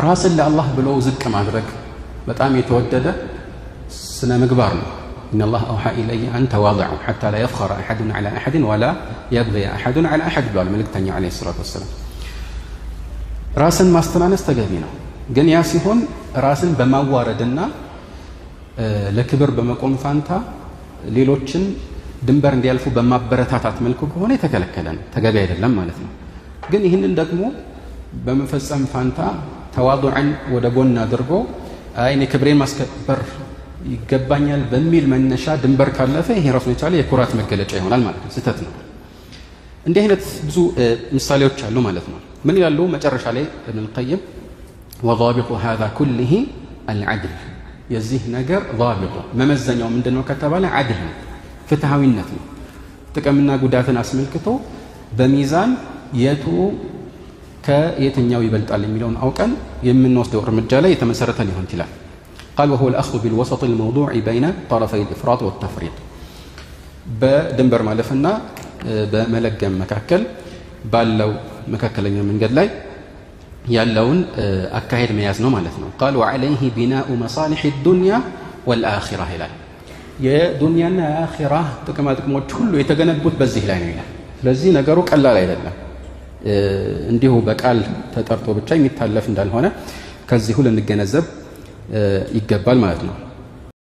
ራስን ለአላህ ብሎ ዝቅ ማድረግ በጣም የተወደደ ስነ ምግባር ነው። إن الله أوحى إلي أن تواضعوا حتى لا يفخر أحد على أحد ولا يبغي أحد على أحد ብሏል መልእክተኛው عليه الصلاة والسلام። ራስን ማስተናነስ ተገቢ ነው። ግን ያ ሲሆን ራስን በማዋረድና ለክብር በመቆም ፋንታ ሌሎችን ድንበር እንዲያልፉ በማበረታታት መልኩ ከሆነ የተከለከለ ነው፣ ተገቢ አይደለም ማለት ነው። ግን ይህንን ደግሞ በመፈጸም ፋንታ ተዋዱዕን ወደ ጎን አድርጎ እኔ ክብሬን ማስከበር ይገባኛል በሚል መነሻ ድንበር ካለፈ ይሄ ራሱን የቻለ የኩራት መገለጫ ይሆናል ማለት ነው። ስህተት ነው። እንዲህ አይነት ብዙ ምሳሌዎች አሉ ማለት ነው። ምን ይላሉ መጨረሻ ላይ ኢብኑል ቀይም ወضابط هذا كله العدل የዚህ ነገር ضابط መመዘኛው ምንድነው ከተባለ عدل ነው፣ ፍትሃዊነት ነው። ጥቅምና ጉዳትን አስመልክቶ በሚዛን የቱ ከየትኛው ይበልጣል የሚለውን አውቀን የምንወስደው እርምጃ ላይ የተመሰረተ ሊሆን ይችላል። قال وهو الأخذ بالوسط الموضوع بين طرفي الإفراط والتفريط በድንበር ማለፍና በመለገም መካከል ባለው መካከለኛ መንገድ ላይ ያለውን አካሄድ መያዝ ነው ማለት ነው። قال وعليه بناء مصالح الدنيا والآخرة ይላል። የዱንያና የአኺራ ጥቅሞች ሁሉ የተገነቡት በዚህ ላይ ነው ይላል። ስለዚህ ነገሩ ቀላል አይደለም። እንዲሁ በቃል ተጠርቶ ብቻ የሚታለፍ እንዳልሆነ ከዚሁ ልንገነዘብ ይገባል ማለት ነው።